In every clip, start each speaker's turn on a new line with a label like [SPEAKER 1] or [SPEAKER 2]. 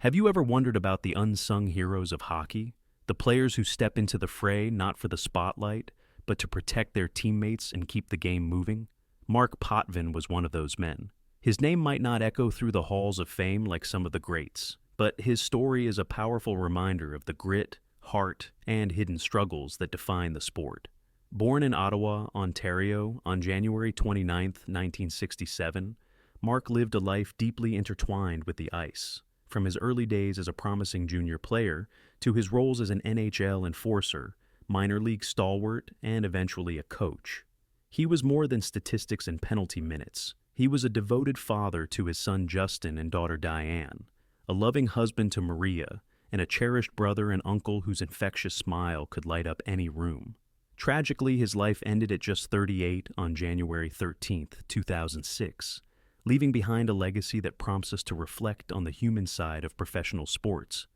[SPEAKER 1] Have you ever wondered about the unsung heroes of hockey? The players who step into the fray not for the spotlight, but to protect their teammates and keep the game moving? Marc Potvin was one of those men. His name might not echo through the halls of fame like some of the greats, but his story is a powerful reminder of the grit, heart, and hidden struggles that define the sport. Born in Ottawa, Ontario, on January 29, 1967, Marc lived a life deeply intertwined with the ice. From his early days as a promising junior player to his roles as an NHL enforcer, minor league stalwart, and eventually a coach. He was more than statistics and penalty minutes. He was a devoted father to his son Justin and daughter Dianne, a loving husband to Maria, and a cherished brother and uncle whose infectious smile could light up any room. Tragically, his life ended at just 38 on January 13, 2006, leaving behind a legacy that prompts us to reflect on the human side of professional sports.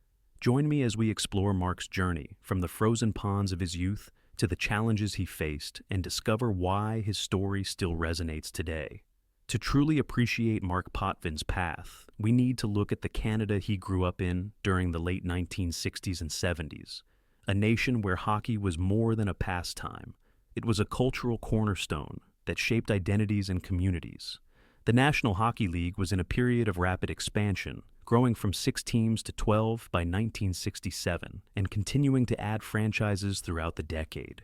[SPEAKER 1] Join me as we explore Marc's journey from the frozen ponds of his youth to the challenges he faced and discover why his story still resonates today. To truly appreciate Marc Potvin's path, we need to look at the Canada he grew up in during the late 1960s and 70s, a nation where hockey was more than a pastime. It was a cultural cornerstone that shaped identities and communities. The National Hockey League was in a period of rapid expansion, growing from 6 teams to 12 by 1967 and continuing to add franchises throughout the decade.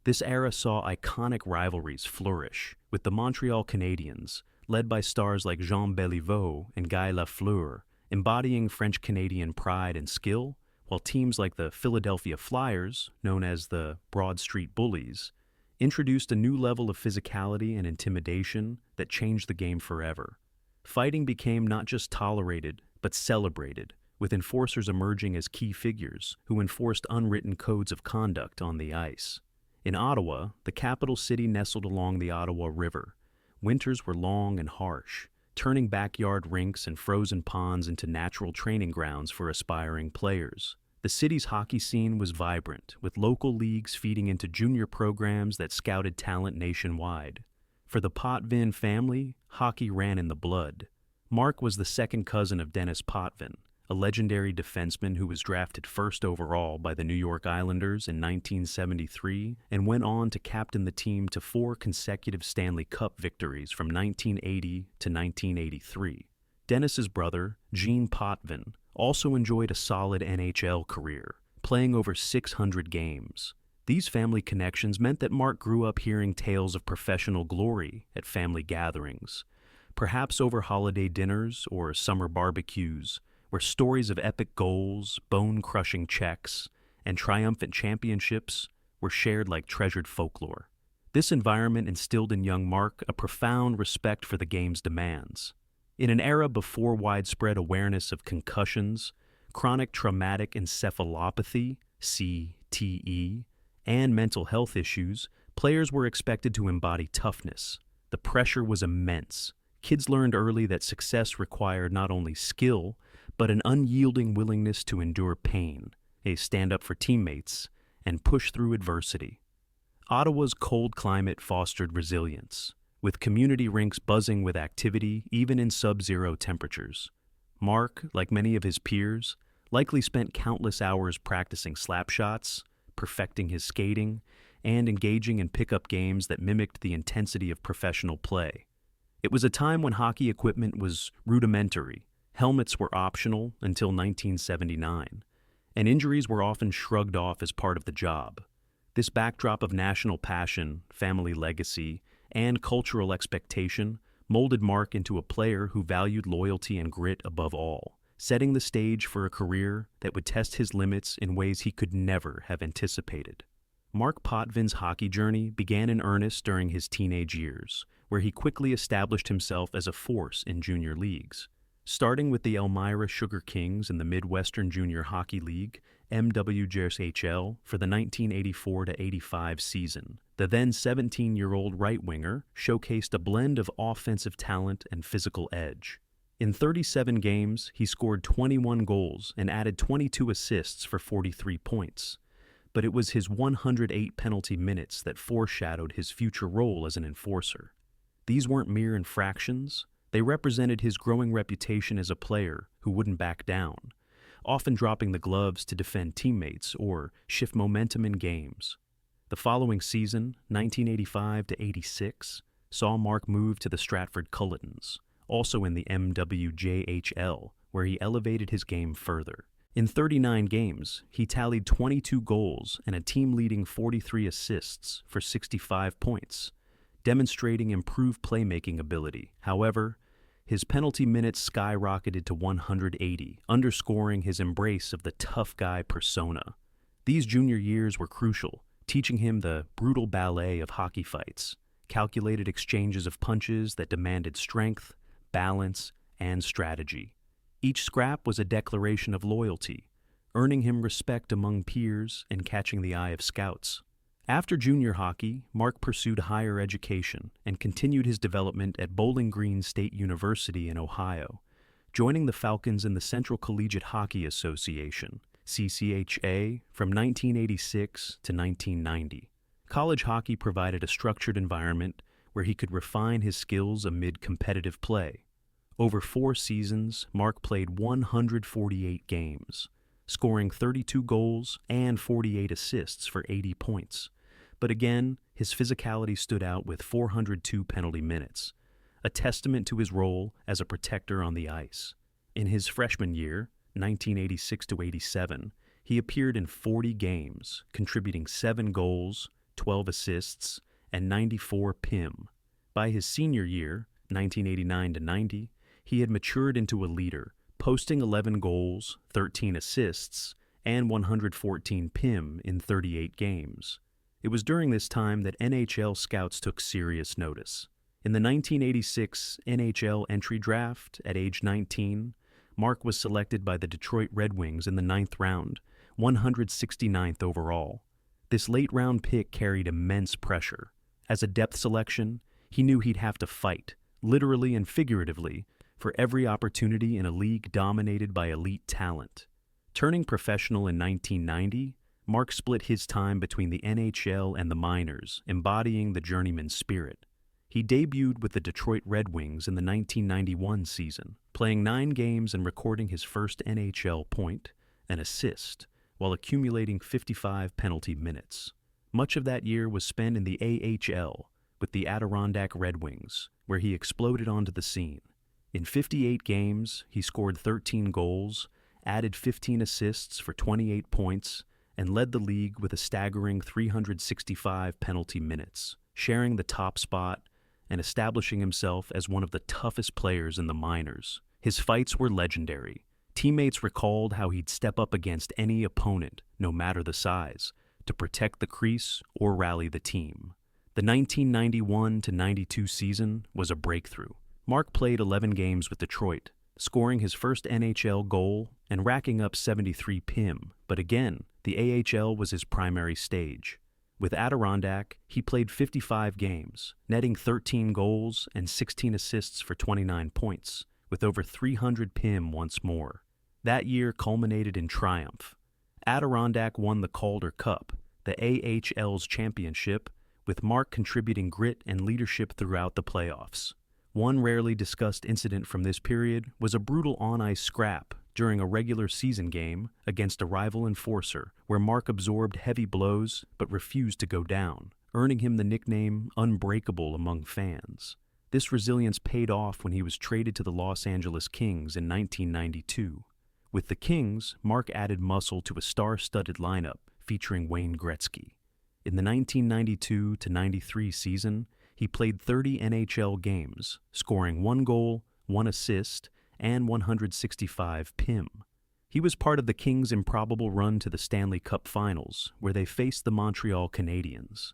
[SPEAKER 1] This era saw iconic rivalries flourish, with the Montreal Canadiens, led by stars like Jean Béliveau and Guy Lafleur, embodying French-Canadian pride and skill, while teams like the Philadelphia Flyers, known as the Broad Street Bullies, introduced a new level of physicality and intimidation that changed the game forever. Fighting became not just tolerated, but celebrated, with enforcers emerging as key figures who enforced unwritten codes of conduct on the ice. In Ottawa, the capital city nestled along the Ottawa River, winters were long and harsh, turning backyard rinks and frozen ponds into natural training grounds for aspiring players. The city's hockey scene was vibrant, with local leagues feeding into junior programs that scouted talent nationwide. For the Potvin family, hockey ran in the blood. Marc was the second cousin of Dennis Potvin, a legendary defenseman who was drafted first overall by the New York Islanders in 1973 and went on to captain the team to 4 consecutive Stanley Cup victories from 1980 to 1983. Dennis's brother, Gene Potvin, also enjoyed a solid NHL career, playing over 600 games. These family connections meant that Marc grew up hearing tales of professional glory at family gatherings, perhaps over holiday dinners or summer barbecues, where stories of epic goals, bone-crushing checks, and triumphant championships were shared like treasured folklore. This environment instilled in young Marc a profound respect for the game's demands. In an era before widespread awareness of concussions, chronic traumatic encephalopathy, CTE, and mental health issues, players were expected to embody toughness. The pressure was immense. Kids learned early that success required not only skill, but an unyielding willingness to endure pain, stand up for teammates, and push through adversity. Ottawa's cold climate fostered resilience, with community rinks buzzing with activity even in sub-zero temperatures. Marc, like many of his peers, likely spent countless hours practicing slap shots, perfecting his skating, and engaging in pickup games that mimicked the intensity of professional play. It was a time when hockey equipment was rudimentary, helmets were optional until 1979, and injuries were often shrugged off as part of the job. This backdrop of national passion, family legacy, and cultural expectation molded Marc into a player who valued loyalty and grit above all, setting the stage for a career that would test his limits in ways he could never have anticipated. Marc Potvin's hockey journey began in earnest during his teenage years, where he quickly established himself as a force in junior leagues. Starting with the Elmira Sugar Kings in the Midwestern Junior Hockey League, MWJSHL, for the 1984-85 season, the then 17-year-old right winger showcased a blend of offensive talent and physical edge. In 37 games, he scored 21 goals and added 22 assists for 43 points. But it was his 108 penalty minutes that foreshadowed his future role as an enforcer. These weren't mere infractions. They represented his growing reputation as a player who wouldn't back down, often dropping the gloves to defend teammates or shift momentum in games. The following season, 1985 to 86, saw Marc move to the Stratford Culletons, also in the MWJHL, where he elevated his game further. In 39 games, he tallied 22 goals and a team-leading 43 assists for 65 points, demonstrating improved playmaking ability. However, his penalty minutes skyrocketed to 180, underscoring his embrace of the tough guy persona. These junior years were crucial, teaching him the brutal ballet of hockey fights, calculated exchanges of punches that demanded strength, balance, and strategy. Each scrap was a declaration of loyalty, earning him respect among peers and catching the eye of scouts. After junior hockey, Marc pursued higher education and continued his development at Bowling Green State University in Ohio, joining the Falcons in the Central Collegiate Hockey Association, CCHA, from 1986 to 1990. College hockey provided a structured environment where he could refine his skills amid competitive play. Over 4 seasons, Marc played 148 games, scoring 32 goals and 48 assists for 80 points. But again, his physicality stood out with 402 penalty minutes, a testament to his role as a protector on the ice. In his freshman year, 1986 to 87, he appeared in 40 games, contributing 7 goals, 12 assists, and 94 PIM. By his senior year, 1989 to 90, he had matured into a leader, posting 11 goals, 13 assists, and 114 PIM in 38 games. It was during this time that NHL scouts took serious notice. In the 1986 NHL entry draft, at age 19, Marc was selected by the Detroit Red Wings in the 9th round, 169th overall. This late-round pick carried immense pressure. As a depth selection, he knew he'd have to fight, literally and figuratively, for every opportunity in a league dominated by elite talent. Turning professional in 1990, Marc split his time between the NHL and the minors, embodying the journeyman spirit. He debuted with the Detroit Red Wings in the 1991 season, playing 9 games and recording his first NHL point, an assist, while accumulating 55 penalty minutes. Much of that year was spent in the AHL with the Adirondack Red Wings, where he exploded onto the scene. In 58 games, he scored 13 goals, added 15 assists for 28 points, and led the league with a staggering 365 penalty minutes, sharing the top spot and establishing himself as one of the toughest players in the minors. His fights were legendary. Teammates recalled how he'd step up against any opponent, no matter the size, to protect the crease or rally the team. The 1991 to 92 season was a breakthrough. Marc played 11 games with Detroit, scoring his first NHL goal and racking up 73 PIM, but again, the AHL was his primary stage. With Adirondack, he played 55 games, netting 13 goals and 16 assists for 29 points, with over 300 PIM once more. That year culminated in triumph. Adirondack won the Calder Cup, the AHL's championship, with Marc contributing grit and leadership throughout the playoffs. One rarely discussed incident from this period was a brutal on-ice scrap during a regular season game against a rival enforcer, where Marc absorbed heavy blows but refused to go down, earning him the nickname Unbreakable among fans. This resilience paid off when he was traded to the Los Angeles Kings in 1992. With the Kings, Marc added muscle to a star-studded lineup featuring Wayne Gretzky. In the 1992 to 93 season, he played 30 NHL games, scoring 1 goal, 1 assist, and 165 PIM. He was part of the Kings' improbable run to the Stanley Cup Finals, where they faced the Montreal Canadiens.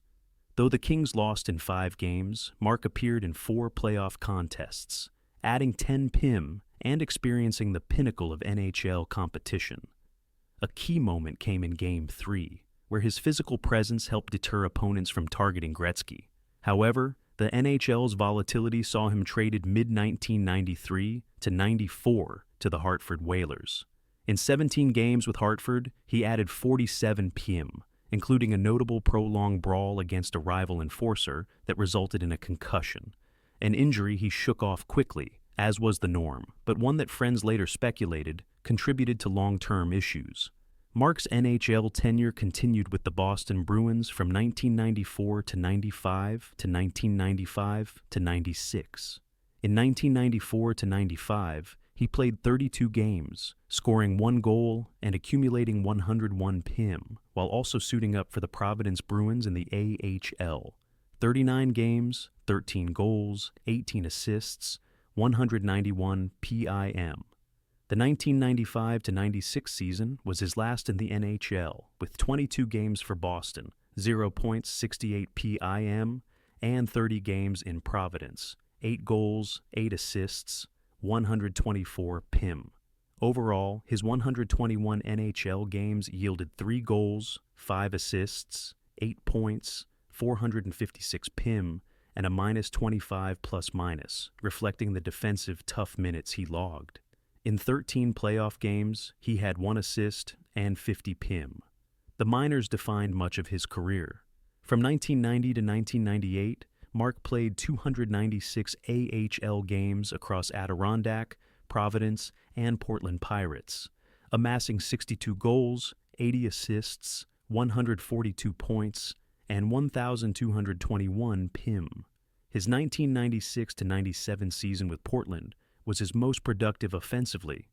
[SPEAKER 1] Though the Kings lost in 5 games, Marc appeared in 4 playoff contests, adding 10 PIM and experiencing the pinnacle of NHL competition. A key moment came in Game 3, where his physical presence helped deter opponents from targeting Gretzky. However, the NHL's volatility saw him traded mid-1993 to 94 to the Hartford Whalers. In 17 games with Hartford, he added 47 PIM, including a notable prolonged brawl against a rival enforcer that resulted in a concussion, an injury he shook off quickly, as was the norm, but one that friends later speculated contributed to long-term issues. Marc's NHL tenure continued with the Boston Bruins from 1994 to 95 to 1995 to 96. In 1994 to 95, he played 32 games, scoring 1 goal and accumulating 101 PIM, while also suiting up for the Providence Bruins in the AHL. 39 games, 13 goals, 18 assists, 191 PIM. The 1995 to 96 season was his last in the NHL, with 22 games for Boston, 0 points, 68 PIM, and 30 games in Providence, 8 goals, 8 assists, 124 PIM. Overall, his 121 NHL games yielded 3 goals, 5 assists, 8 points, 456 PIM, and a minus 25 plus-minus, reflecting the defensive tough minutes he logged. In 13 playoff games, he had 1 assist and 50 PIM. The minors defined much of his career. From 1990 to 1998, Marc played 296 AHL games across Adirondack, Providence, and Portland Pirates, amassing 62 goals, 80 assists, 142 points, and 1,221 PIM. His 1996 to 97 season with Portland was his most productive offensively.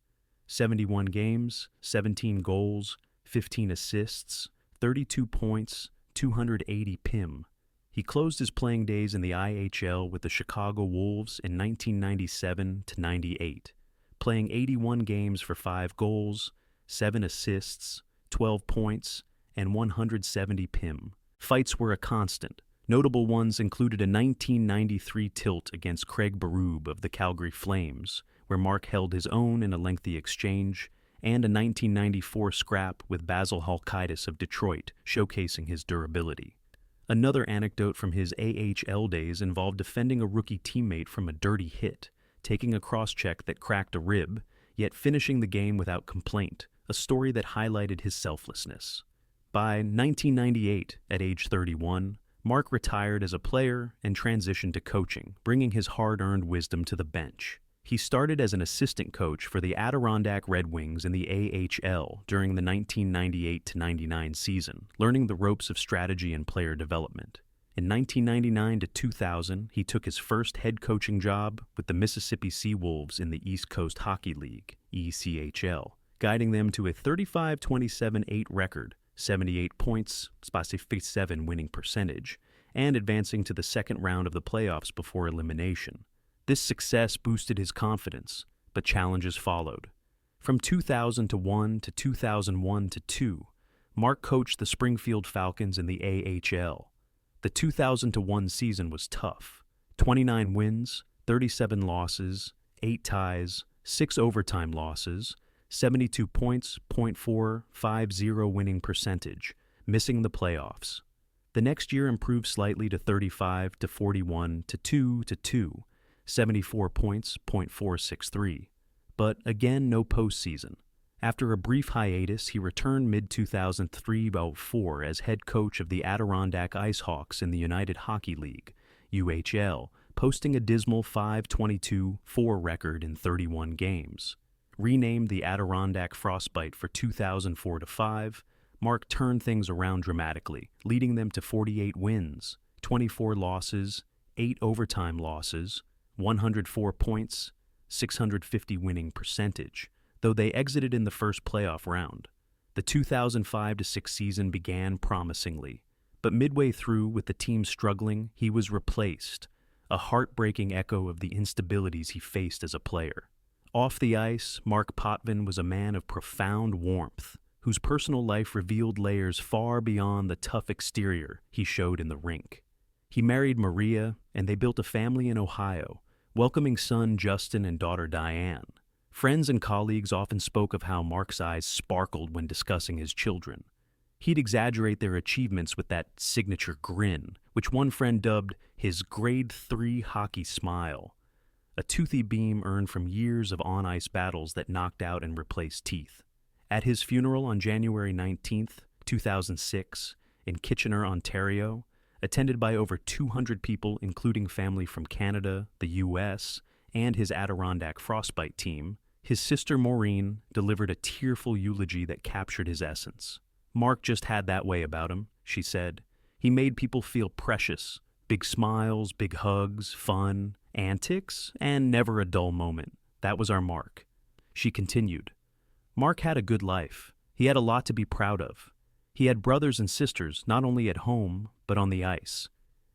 [SPEAKER 1] 71 games, 17 goals, 15 assists, 32 points, 280 PIM. He closed his playing days in the IHL with the Chicago Wolves in 1997 to 98, playing 81 games for 5 goals, 7 assists, 12 points, and 170 PIM. Fights were a constant. Notable ones included a 1993 tilt against Craig Berube of the Calgary Flames, where Marc held his own in a lengthy exchange, and a 1994 scrap with Basil Halkidis of Detroit, showcasing his durability. Another anecdote from his AHL days involved defending a rookie teammate from a dirty hit, taking a cross-check that cracked a rib, yet finishing the game without complaint, a story that highlighted his selflessness. By 1998, at age 31, Marc retired as a player and transitioned to coaching, bringing his hard-earned wisdom to the bench. He started as an assistant coach for the Adirondack Red Wings in the AHL during the 1998-99 season, learning the ropes of strategy and player development. In 1999 to 2000, he took his first head coaching job with the Mississippi Seawolves in the East Coast Hockey League, ECHL, guiding them to a 35-27-8 record, 78 points, 57 winning percentage, and advancing to the second round of the playoffs before elimination. This success boosted his confidence, but challenges followed. From 2001 to 2001 to 2, Marc coached the Springfield Falcons in the AHL. The 2001 season was tough. 29 wins, 37 losses, 8 ties, 6 overtime losses, 72 points, .450 winning percentage, missing the playoffs. The next year improved slightly to 35 to 41 to 2 to 2, 74 points, .463. But again, no postseason. After a brief hiatus, he returned mid-2003-04 as head coach of the Adirondack IceHawks in the United Hockey League, UHL, posting a dismal 5-22-4 record in 31 games. Renamed the Adirondack Frostbite for 2004-05, Marc turned things around dramatically, leading them to 48 wins, 24 losses, 8 overtime losses, 104 points, 650 winning percentage, though they exited in the first playoff round. The 2005-06 season began promisingly, but midway through, with the team struggling, he was replaced, a heartbreaking echo of the instabilities he faced as a player. Off the ice, Marc Potvin was a man of profound warmth, whose personal life revealed layers far beyond the tough exterior he showed in the rink. He married Maria, and they built a family in Ohio, welcoming son Justin and daughter Dianne. Friends and colleagues often spoke of how Marc's eyes sparkled when discussing his children. He'd exaggerate their achievements with that signature grin, which one friend dubbed his grade 3 hockey smile, a toothy beam earned from years of on-ice battles that knocked out and replaced teeth. At his funeral on January 19, 2006, in Kitchener, Ontario, attended by over 200 people including family from Canada, the U.S., and his Adirondack Frostbite team, His sister Maureen delivered a tearful eulogy that captured his essence. Marc just had that way about him, she said. He made people feel precious. Big smiles, big hugs, fun, antics, and never a dull moment. That was our Marc. She continued. Marc had a good life. He had a lot to be proud of. He had brothers and sisters not only at home, but on the ice.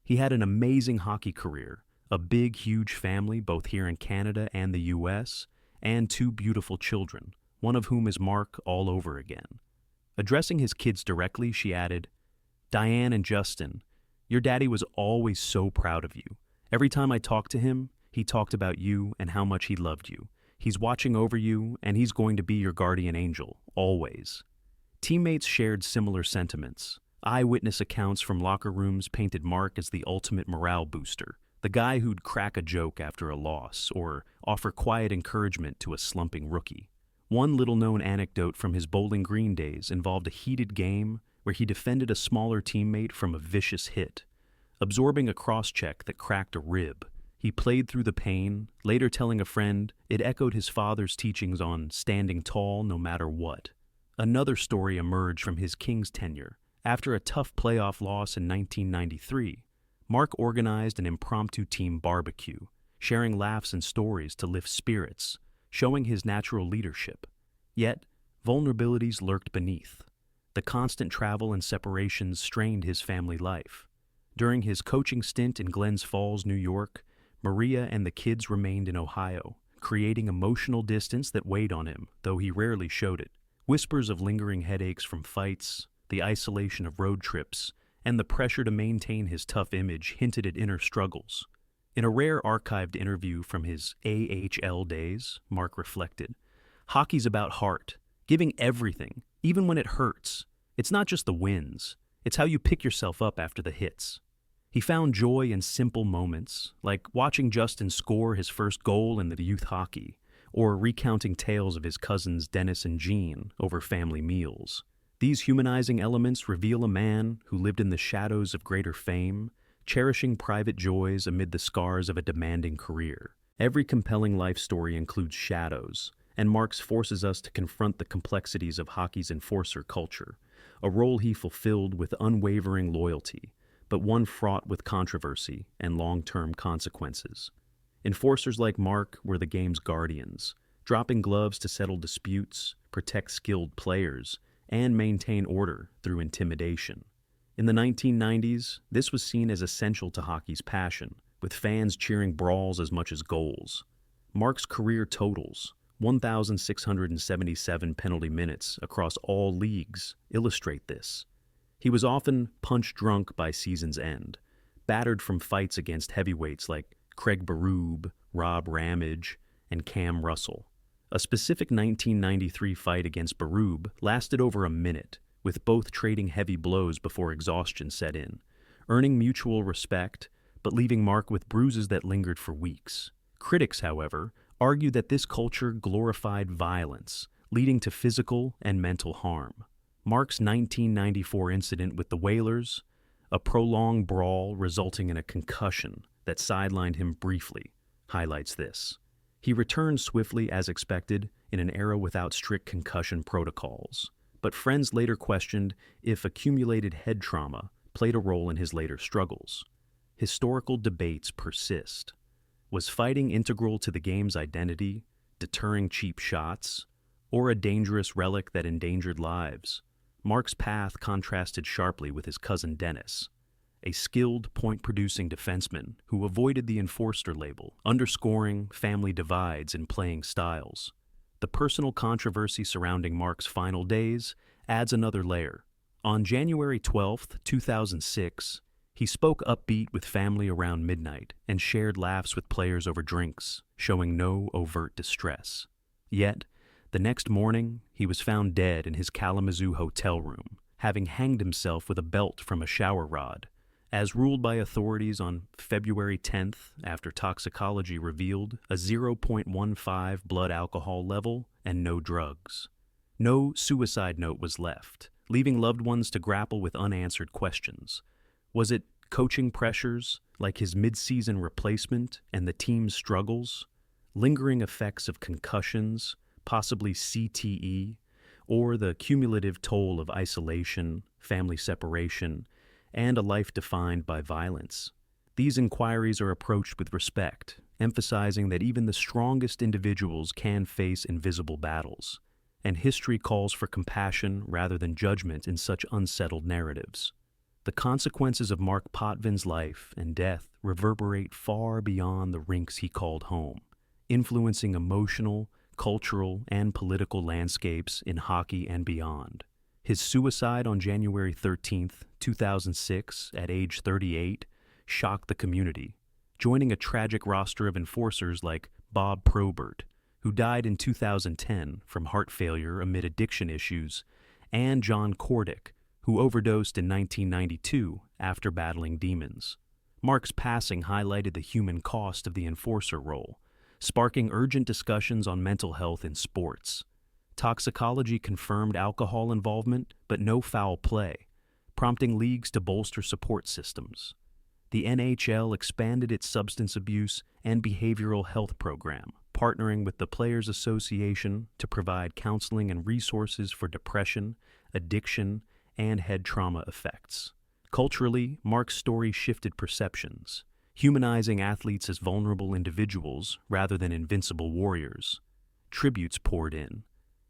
[SPEAKER 1] He had an amazing hockey career, a big, huge family both here in Canada and the U.S., and 2 beautiful children, one of whom is Marc all over again. Addressing his kids directly, she added, Dianne and Justin, your daddy was always so proud of you. Every time I talked to him, he talked about you and how much he loved you. He's watching over you, and he's going to be your guardian angel, always. Teammates shared similar sentiments. Eyewitness accounts from locker rooms painted Marc as the ultimate morale booster, the guy who'd crack a joke after a loss or offer quiet encouragement to a slumping rookie. One little-known anecdote from his Bowling Green days involved a heated game where he defended a smaller teammate from a vicious hit. Absorbing a cross-check that cracked a rib, he played through the pain, later telling a friend it echoed his father's teachings on standing tall no matter what. Another story emerged from his Kings tenure. After a tough playoff loss in 1993, Marc organized an impromptu team barbecue, sharing laughs and stories to lift spirits, showing his natural leadership. Yet, vulnerabilities lurked beneath. The constant travel and separations strained his family life. During his coaching stint in Glens Falls, New York, Maria and the kids remained in Ohio, creating emotional distance that weighed on him, though he rarely showed it. Whispers of lingering headaches from fights, the isolation of road trips, and the pressure to maintain his tough image hinted at inner struggles. In a rare archived interview from his AHL days, Marc reflected, hockey's about heart, giving everything, even when it hurts. It's not just the wins, it's how you pick yourself up after the hits. He found joy in simple moments, like watching Justin score his first goal in the youth hockey, or recounting tales of his cousins Dennis and Jean over family meals. These humanizing elements reveal a man who lived in the shadows of greater fame, cherishing private joys amid the scars of a demanding career. Every compelling life story includes shadows, and Marc's forces us to confront the complexities of hockey's enforcer culture, a role he fulfilled with unwavering loyalty, but one fraught with controversy and long-term consequences. Enforcers like Marc were the game's guardians, dropping gloves to settle disputes, protect skilled players, and maintain order through intimidation. In the 1990s, this was seen as essential to hockey's passion, with fans cheering brawls as much as goals. Marc's career totals, 1,677 penalty minutes across all leagues, illustrate this. He was often punch-drunk by season's end, battered from fights against heavyweights like Craig Berube, Rob Ramage, and Cam Russell. A specific 1993 fight against Berube lasted over a minute, with both trading heavy blows before exhaustion set in, earning mutual respect, but leaving Marc with bruises that lingered for weeks. Critics, however, argue that this culture glorified violence, leading to physical and mental harm. Marc's 1994 incident with the Whalers, a prolonged brawl resulting in a concussion that sidelined him briefly, highlights this. He returned swiftly as expected in an era without strict concussion protocols, but friends later questioned if accumulated head trauma played a role in his later struggles. Historical debates persist. Was fighting integral to the game's identity, deterring cheap shots, or a dangerous relic that endangered lives? Marc's path contrasted sharply with his cousin Dennis, a skilled point-producing defenseman who avoided the enforcer label, underscoring family divides in playing styles. The personal controversy surrounding Marc's final days adds another layer. On January 12, 2006, he spoke upbeat with family around midnight and shared laughs with players over drinks, showing no overt distress. Yet, the next morning, he was found dead in his Kalamazoo hotel room, having hanged himself with a belt from a shower rod, as ruled by authorities on February 10th after toxicology revealed a 0.15 blood alcohol level and no drugs. No suicide note was left, leaving loved ones to grapple with unanswered questions. Was it coaching pressures, like his mid-season replacement and the team's struggles? lingering effects of concussions, possibly CTE, or the cumulative toll of isolation, family separation, and a life defined by violence. These inquiries are approached with respect, emphasizing that even the strongest individuals can face invisible battles, and history calls for compassion rather than judgment in such unsettled narratives. The consequences of Marc Potvin's life and death reverberate far beyond the rinks he called home, influencing emotional, cultural, and political landscapes in hockey and beyond. His suicide on January 13, 2006, at age 38, shocked the community, joining a tragic roster of enforcers like Bob Probert, who died in 2010 from heart failure amid addiction issues, and John Cordick, who overdosed in 1992 after battling demons. Marc's passing highlighted the human cost of the enforcer role, sparking urgent discussions on mental health in sports. Toxicology confirmed alcohol involvement, but no foul play, prompting leagues to bolster support systems. The NHL expanded its substance abuse and behavioral health program, partnering with the Players Association to provide counseling and resources for depression, addiction, and head trauma effects. Culturally, Marc's story shifted perceptions, humanizing athletes as vulnerable individuals rather than invincible warriors. Tributes poured in.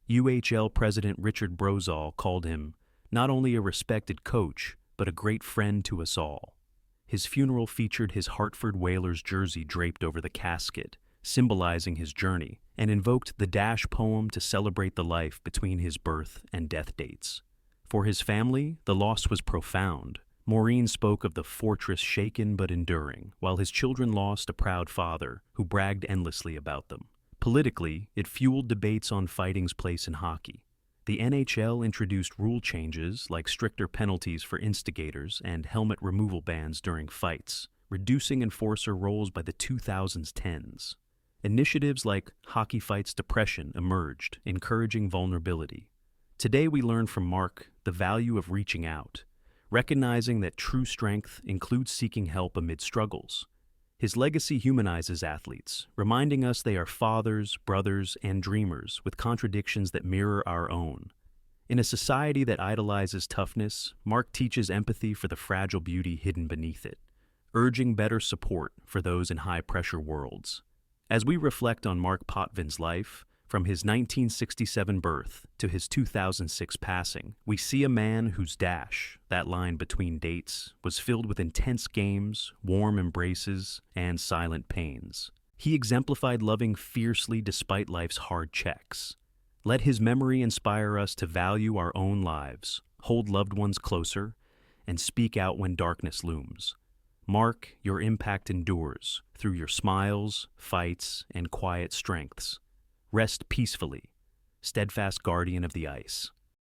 [SPEAKER 1] UHL President Richard Brozal called him not only a respected coach, but a great friend to us all. His funeral featured his Hartford Whalers jersey draped over the casket, symbolizing his journey, and invoked the Dash poem to celebrate the life between his birth and death dates. For his family, the loss was profound. Maureen spoke of the fortress shaken but enduring, while his children lost a proud father who bragged endlessly about them. Politically, it fueled debates on fighting's place in hockey. The NHL introduced rule changes like stricter penalties for instigators and helmet removal bans during fights, reducing enforcer roles by the 2010s. Initiatives like Hockey Fights Depression emerged, encouraging vulnerability. Today we learn from Marc the value of reaching out, recognizing that true strength includes seeking help amid struggles. His legacy humanizes athletes, reminding us they are fathers, brothers, and dreamers with contradictions that mirror our own. In a society that idolizes toughness, Marc teaches empathy for the fragile beauty hidden beneath it, urging better support for those in high-pressure worlds. As we reflect on Marc Potvin's life, from his 1967 birth to his 2006 passing, we see a man whose dash, that line between dates, was filled with intense games, warm embraces, and silent pains. He exemplified loving fiercely despite life's hard checks. Let his memory inspire us to value our own lives, hold loved ones closer, and speak out when darkness looms. Marc, your impact endures through your smiles, fights, and quiet strengths. Rest peacefully, steadfast guardian of the ice.